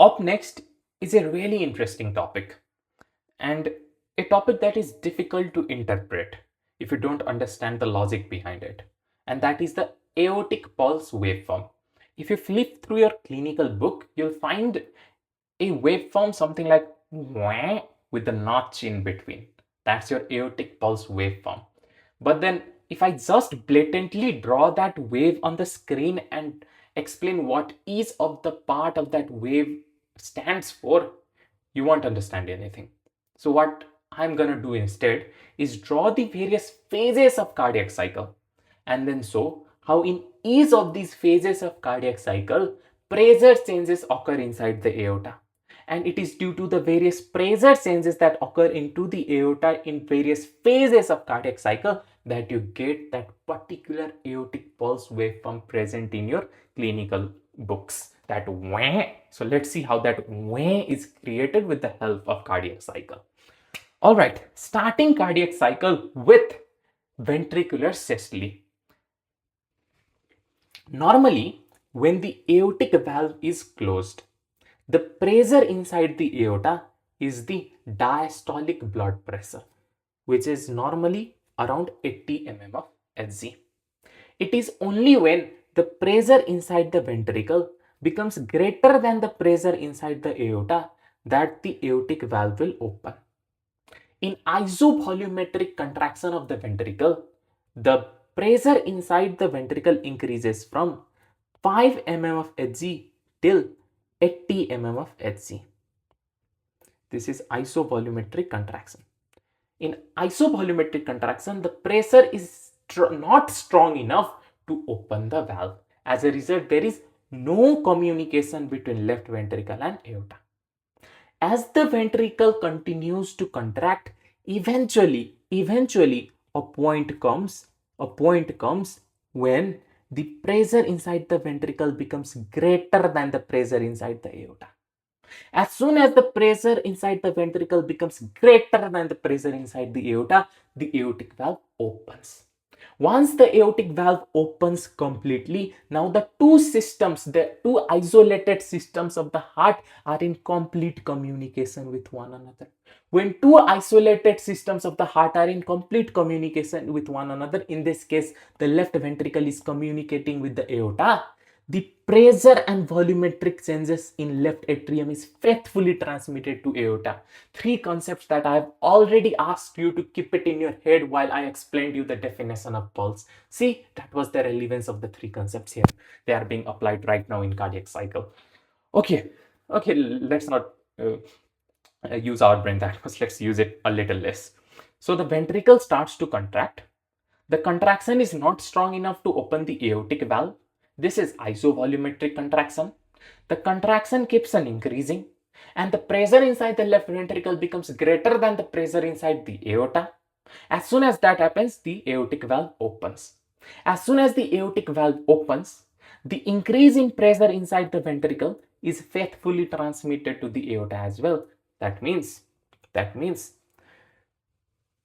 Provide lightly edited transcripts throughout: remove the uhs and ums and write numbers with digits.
Up next is a really interesting topic, and a topic that is difficult to interpret if you don't understand the logic behind it, and that is the aortic pulse waveform. If you flip through your clinical book, you'll find a waveform something like wah with the notch in between. That's your aortic pulse waveform. But then if I just blatantly draw that wave on the screen and explain what each of the part of that wave stands for, you won't understand anything. So what I'm gonna do instead is draw the various phases of cardiac cycle and then show how in each of these phases of cardiac cycle pressure changes occur inside the aorta, and it is due to the various pressure changes that occur into the aorta in various phases of cardiac cycle that you get that particular aortic pulse waveform present in your clinical books, that wah. So let's see how that wah is created with the help of cardiac cycle. All right, starting cardiac cycle with ventricular systole. Normally, when the aortic valve is closed, the pressure inside the aorta is the diastolic blood pressure, which is normally around 80 mm of Hg. It is only when the pressure inside the ventricle becomes greater than the pressure inside the aorta that the aortic valve will open. In isovolumetric contraction of the ventricle, the pressure inside the ventricle increases from 5 mm of Hg till 80 mm of Hg. This is isovolumetric contraction. In isovolumetric contraction, the pressure is not strong enough to open the valve. As a result, there is no communication between left ventricle and aorta. As the ventricle continues to contract, eventually a point comes when the pressure inside the ventricle becomes greater than the pressure inside the aorta. As soon as the pressure inside the ventricle becomes greater than the pressure inside the aorta, the aortic valve opens. Once the aortic valve opens completely, now the two isolated systems of the heart are in complete communication with one another. When two isolated systems of the heart are in complete communication with one another, in this case, the left ventricle is communicating with the aorta, the pressure and volumetric changes in left atrium is faithfully transmitted to aorta. Three concepts that I have already asked you to keep it in your head while I explained you the definition of pulse. See, that was the relevance of the three concepts here. They are being applied right now in cardiac cycle. Okay, let's not use our brain that much. Let's use it a little less. So the ventricle starts to contract. The contraction is not strong enough to open the aortic valve. This is isovolumetric contraction. The contraction keeps on increasing, and the pressure inside the left ventricle becomes greater than the pressure inside the aorta. As soon as that happens, the aortic valve opens. As soon as the aortic valve opens, the increase in pressure inside the ventricle is faithfully transmitted to the aorta as well. That means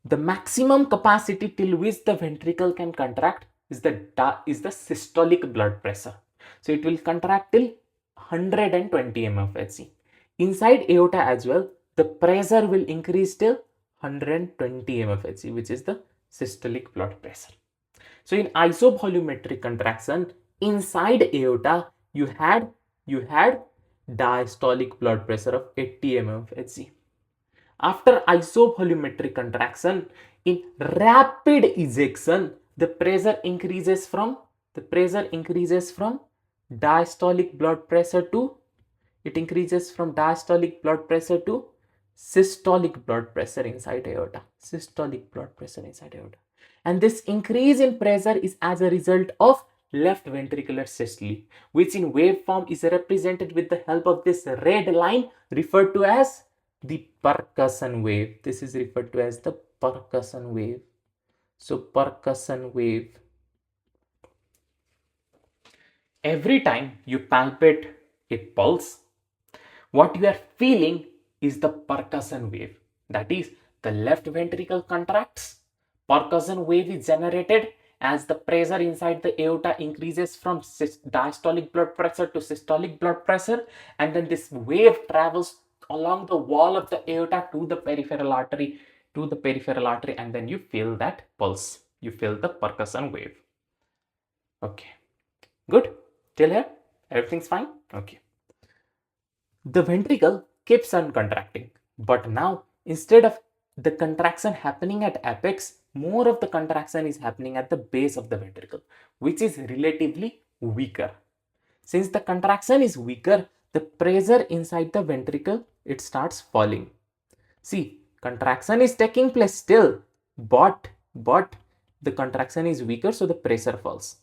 the maximum capacity till which the ventricle can contract is the systolic blood pressure. So it will contract till 120 mm of Hg. Inside aorta as well, the pressure will increase till 120 mm of Hg, which is the systolic blood pressure. So in isovolumetric contraction, inside aorta, you had diastolic blood pressure of 80 mm of Hg. After isovolumetric contraction, in rapid ejection, the pressure increases from diastolic blood pressure to systolic blood pressure inside aorta. And this increase in pressure is as a result of left ventricular systole, which in waveform is represented with the help of this red line referred to as the percussion wave. This is referred to as the percussion wave. So percussion wave. Every time you palpate a pulse, what you are feeling is the percussion wave. That is, the left ventricle contracts, percussion wave is generated, as the pressure inside the aorta increases from diastolic blood pressure to systolic blood pressure, and then this wave travels along the wall of the aorta to the peripheral artery, and then you feel that pulse, you feel the percussion wave. Okay, good. Till here everything's fine. Okay, the ventricle keeps on contracting, but now instead of the contraction happening at apex, more of the contraction is happening at the base of the ventricle, which is relatively weaker. Since the contraction is weaker, the pressure inside the ventricle, it starts falling. See, contraction is taking place still, but the contraction is weaker, so the pressure falls.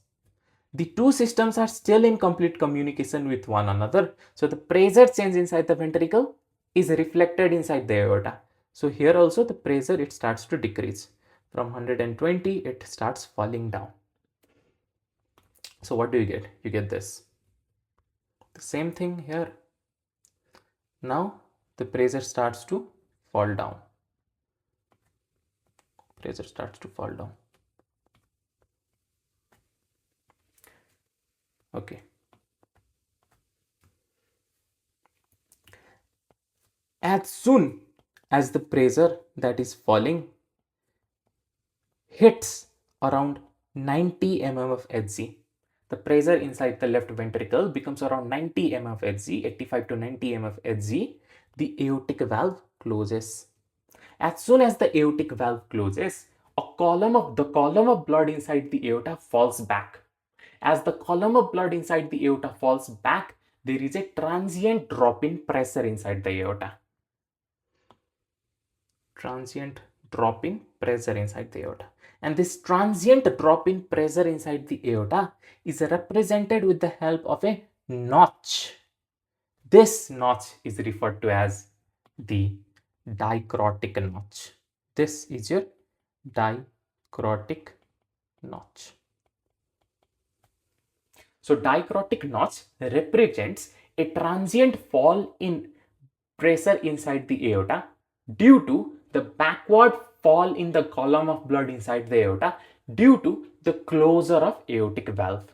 The two systems are still in complete communication with one another, so the pressure change inside the ventricle is reflected inside the aorta. So here also the pressure, it starts to decrease. From 120, it starts falling down. So what do you get? You get this. The same thing here. Now the pressure starts to fall down. Pressure starts to fall down. Okay. As soon as the pressure that is falling hits around 90 mm of Hg, the pressure inside the left ventricle becomes around 90 mm of Hg, 85 to 90 mm of Hg, the aortic valve closes. As soon as the aortic valve closes, the column of blood inside the aorta falls back. As the column of blood inside the aorta falls back, there is a transient drop in pressure inside the aorta. Transient drop in pressure inside the aorta. And this transient drop in pressure inside the aorta is represented with the help of a notch. This notch is referred to as the dicrotic notch. This is your dicrotic notch. So dicrotic notch represents a transient fall in pressure inside the aorta due to the backward fall in the column of blood inside the aorta due to the closure of aortic valve.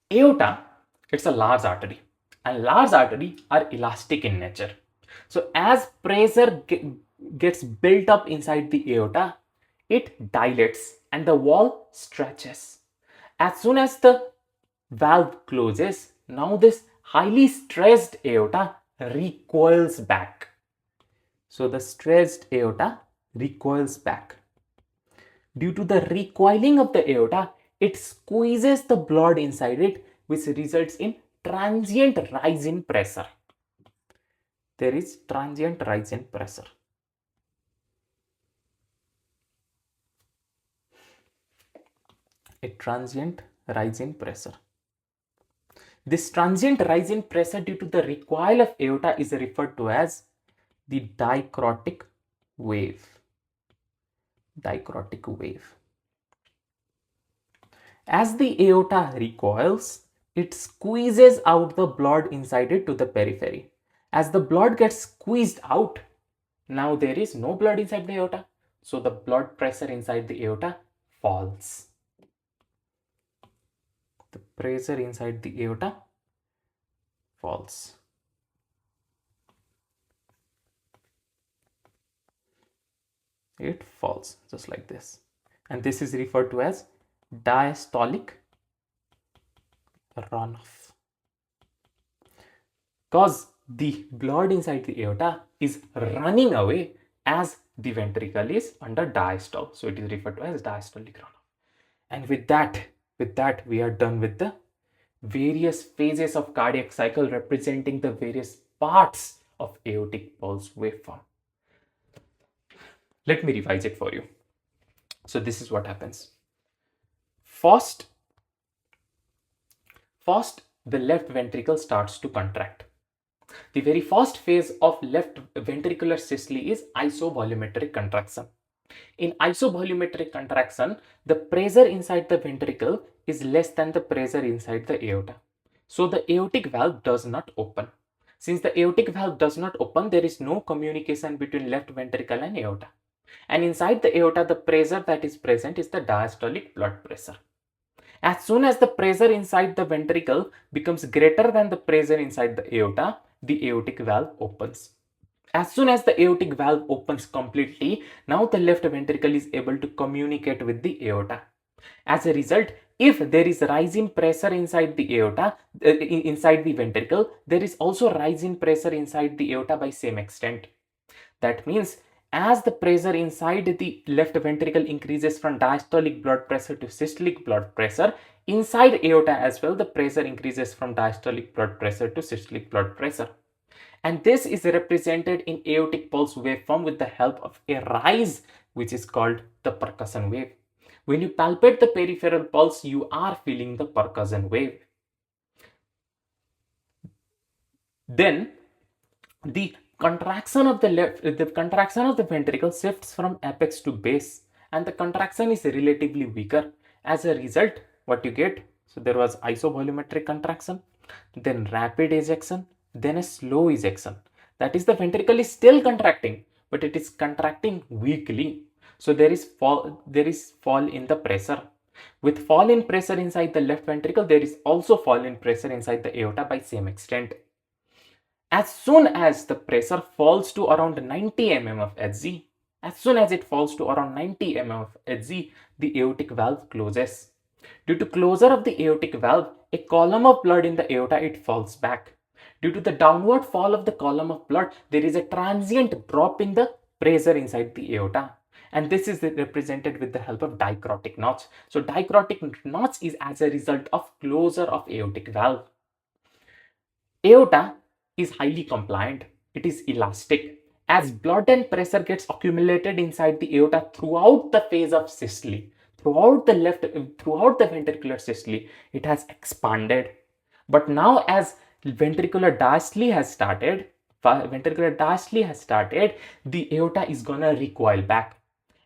Aorta, it's a large artery, and large arteries are elastic in nature. So as pressure gets built up inside the aorta, it dilates and the wall stretches. As soon as the valve closes, now this highly stressed aorta recoils back. So the stressed aorta recoils back. Due to the recoiling of the aorta, it squeezes the blood inside it, which results in transient rise in pressure. There is transient rise in pressure. A transient rise in pressure. This transient rise in pressure due to the recoil of aorta is referred to as the dicrotic wave. Dicrotic wave. As the aorta recoils, it squeezes out the blood inside it to the periphery. As the blood gets squeezed out, now there is no blood inside the aorta, so the blood pressure inside the aorta falls. The pressure inside the aorta falls. It falls just like this, and this is referred to as diastolic runoff, because the blood inside the aorta is running away as the ventricle is under diastole, so it is referred to as diastolic runoff. And with that we are done with the various phases of cardiac cycle representing the various parts of aortic pulse waveform. Let me revise it for you. So this is what happens. First, the left ventricle starts to contract. The very first phase of left ventricular systole is isovolumetric contraction. In isovolumetric contraction, the pressure inside the ventricle is less than the pressure inside the aorta. So the aortic valve does not open. Since the aortic valve does not open, there is no communication between left ventricle and aorta. And inside the aorta, the pressure that is present is the diastolic blood pressure. As soon as the pressure inside the ventricle becomes greater than the pressure inside the aorta, the aortic valve opens. As soon as the aortic valve opens completely, now the left ventricle is able to communicate with the aorta. As a result, if there is rise in pressure inside the aorta, inside the ventricle, there is also rise in pressure inside the aorta by same extent. That means as the pressure inside the left ventricle increases from diastolic blood pressure to systolic blood pressure, inside aorta as well, the pressure increases from diastolic blood pressure to systolic blood pressure. And this is represented in aortic pulse waveform with the help of a rise, which is called the percussion wave. When you palpate the peripheral pulse, you are feeling the percussion wave. Then the contraction of the ventricle shifts from apex to base, and the contraction is relatively weaker. As a result, what you get? So there was isovolumetric contraction, then rapid ejection, then a slow ejection. That is, the ventricle is still contracting, but it is contracting weakly. So there is fall in the pressure. With fall in pressure inside the left ventricle, there is also fall in pressure inside the aorta by same extent. As soon as the pressure falls to around 90 mm of Hg, as soon as it falls to around 90 mm of Hg, the aortic valve closes. Due to closure of the aortic valve, a column of blood in the aorta, it falls back. Due to the downward fall of the column of blood, there is a transient drop in the pressure inside the aorta. And this is represented with the help of dicrotic notch. So dicrotic notch is as a result of closure of aortic valve. Aorta is highly compliant. It is elastic. As blood and pressure gets accumulated inside the aorta throughout the phase of systole, throughout the ventricular systole, it has expanded. But now as ventricular diastole has started, the aorta is gonna recoil back.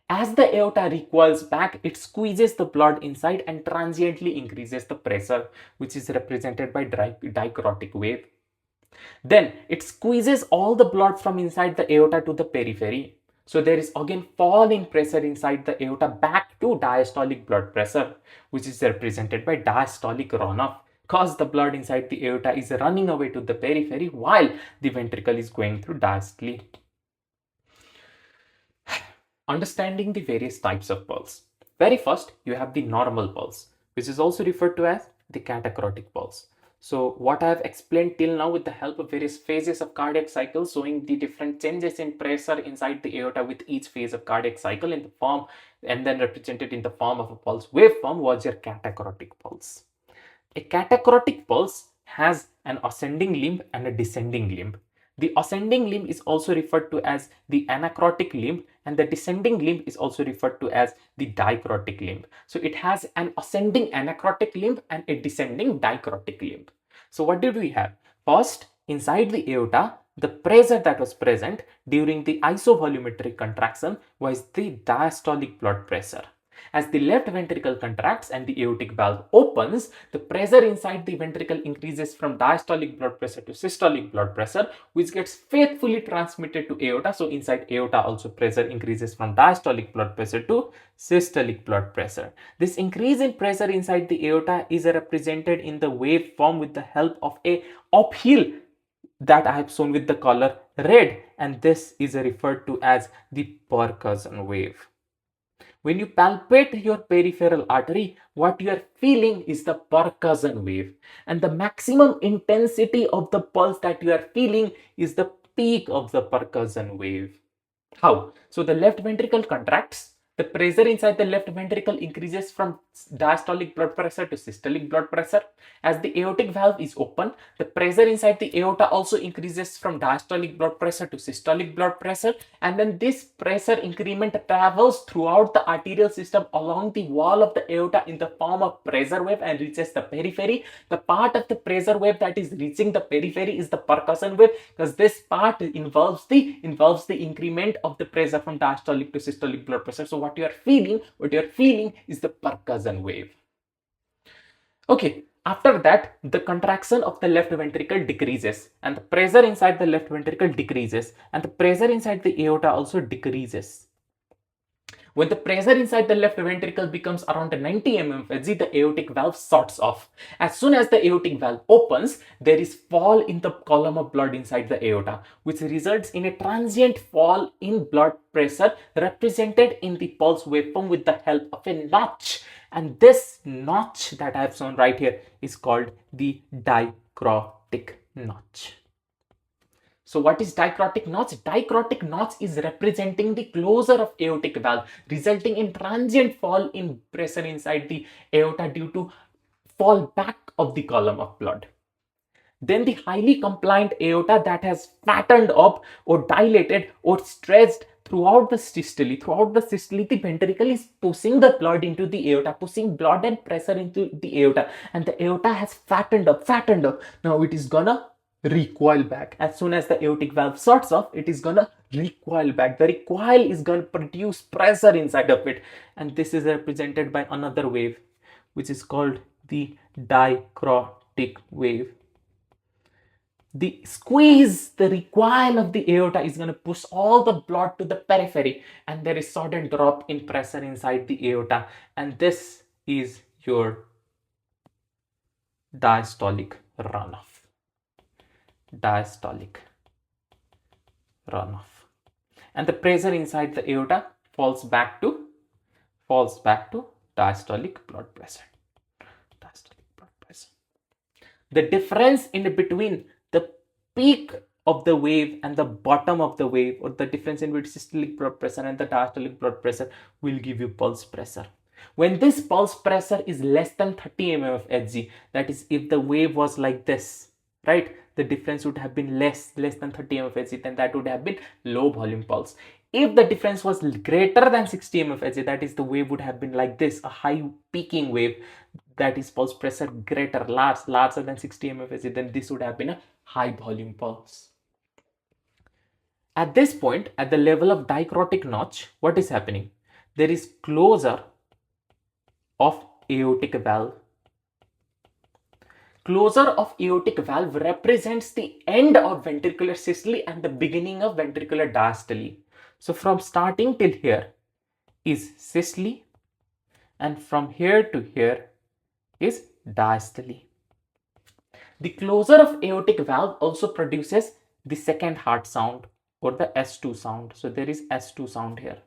As the aorta recoils back, it squeezes the blood inside and transiently increases the pressure, which is represented by dicrotic wave. Then it squeezes all the blood from inside the aorta to the periphery. So there is again fall in pressure inside the aorta back to diastolic blood pressure, which is represented by diastolic runoff, because the blood inside the aorta is running away to the periphery while the ventricle is going through diastole. Understanding the various types of pulse. Very first, you have the normal pulse, which is also referred to as the catacrotic pulse. So what I have explained till now with the help of various phases of cardiac cycle, showing the different changes in pressure inside the aorta with each phase of cardiac cycle in the form and then represented in the form of a pulse waveform, was your catacrotic pulse. A catacrotic pulse has an ascending limb and a descending limb. The ascending limb is also referred to as the anacrotic limb, and the descending limb is also referred to as the dicrotic limb. So it has an ascending anacrotic limb and a descending dicrotic limb. So what did we have? First, inside the aorta, the pressure that was present during the isovolumetric contraction was the diastolic blood pressure. As the left ventricle contracts and the aortic valve opens, the pressure inside the ventricle increases from diastolic blood pressure to systolic blood pressure, which gets faithfully transmitted to aorta. So inside aorta also pressure increases from diastolic blood pressure to systolic blood pressure. This increase in pressure inside the aorta is represented in the waveform with the help of a uphill that I have shown with the color red, and this is referred to as the percussion wave. When you palpate your peripheral artery, what you are feeling is the percussion wave. And the maximum intensity of the pulse that you are feeling is the peak of the percussion wave. How? So the left ventricle contracts. The pressure inside the left ventricle increases from diastolic blood pressure to systolic blood pressure. As the aortic valve is open, the pressure inside the aorta also increases from diastolic blood pressure to systolic blood pressure. And then this pressure increment travels throughout the arterial system along the wall of the aorta in the form of pressure wave and reaches the periphery. The part of the pressure wave that is reaching the periphery is the percussion wave, because this part involves the increment of the pressure from diastolic to systolic blood pressure. So what you are feeling is the percussion wave. Okay, after that, the contraction of the left ventricle decreases and the pressure inside the left ventricle decreases, and the pressure inside the aorta also decreases. When the pressure inside the left ventricle becomes around 90 mm of Hg, the aortic valve shuts off. As soon as the aortic valve opens, there is fall in the column of blood inside the aorta, which results in a transient fall in blood pressure represented in the pulse waveform with the help of a notch. And this notch that I have shown right here is called the dicrotic notch. So what is dicrotic notch? Dicrotic notch is representing the closure of aortic valve, resulting in transient fall in pressure inside the aorta due to fall back of the column of blood. Then the highly compliant aorta that has fattened up or dilated or stretched throughout the systole. Throughout the systole, the ventricle is pushing the blood into the aorta, pushing blood and pressure into the aorta, and the aorta has fattened up. Now it is gonna recoil back. As soon as the aortic valve shuts off, it is gonna recoil back. The recoil is gonna produce pressure inside of it, and this is represented by another wave, which is called the dicrotic wave. The squeeze, the recoil of the aorta is going to push all the blood to the periphery, and there is sudden drop in pressure inside the aorta, and this is your diastolic runoff. And the pressure inside the aorta falls back to diastolic blood pressure. The difference in between the peak of the wave and the bottom of the wave, or the difference in between systolic blood pressure and the diastolic blood pressure, will give you pulse pressure. When this pulse pressure is less than 30 mm of Hg, that is, if the wave was like this, right, the difference would have been less than 30 mm of Hg, then that would have been low volume pulse. If the difference was greater than 60 mm of Hg, that is, the wave would have been like this, a high peaking wave, that is pulse pressure larger than 60 mm of Hg, then this would have been a high volume pulse. At this point, at the level of dicrotic notch, what is happening? There is closure of aortic valve. Closure of aortic valve represents the end of ventricular systole and the beginning of ventricular diastole. So from starting till here is systole, and from here to here is diastole. The closure of aortic valve also produces the second heart sound, or the S2 sound. So there is S2 sound here.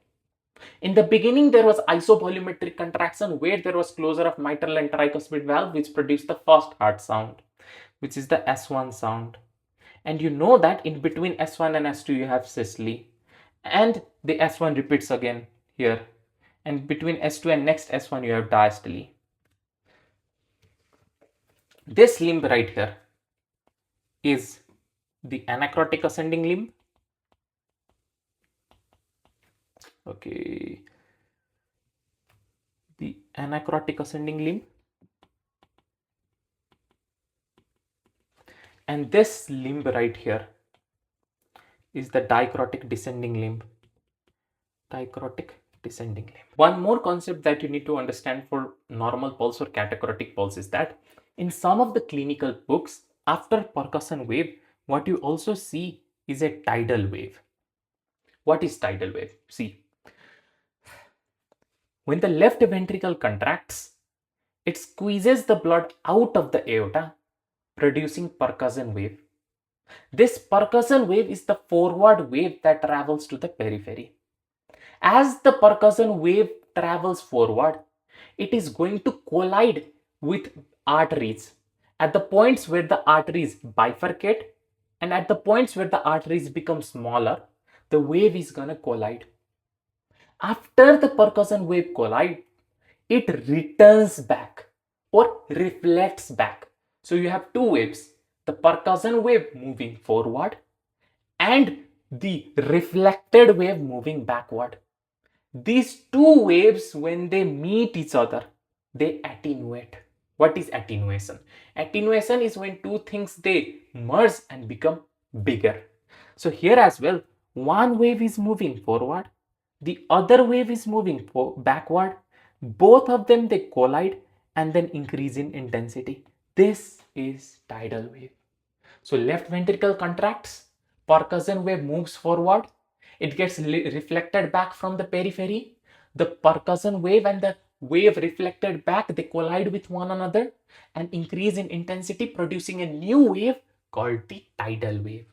In the beginning, there was isovolumetric contraction where there was closure of mitral and tricuspid valve, which produced the first heart sound, which is the S1 sound. And you know that in between S1 and S2 you have systole, and the S1 repeats again here, and between S2 and next S1 you have diastole. This limb right here is the anacrotic ascending limb. Okay, the anacrotic ascending limb, and this limb right here is the dicrotic descending limb. One more concept that you need to understand for normal pulse or catacrotic pulse is that in some of the clinical books, after percussion wave, what you also see is a tidal wave. What is tidal wave? See, when the left ventricle contracts, it squeezes the blood out of the aorta, producing percussion wave. This percussion wave is the forward wave that travels to the periphery. As the percussion wave travels forward, it is going to collide with arteries at the points where the arteries bifurcate, and at the points where the arteries become smaller, the wave is gonna collide. After the percussion wave collides, it returns back or reflects back. So you have two waves, the percussion wave moving forward and the reflected wave moving backward. These two waves, when they meet each other, they attenuate. What is attenuation? Attenuation is when two things, they merge and become bigger. So here as well, one wave is moving forward, the other wave is moving backward. Both of them, they collide and then increase in intensity. This is tidal wave. So left ventricle contracts, percussion wave moves forward, it gets reflected back from the periphery, The percussion wave and the wave reflected back, they collide with one another and increase in intensity, producing a new wave called the tidal wave.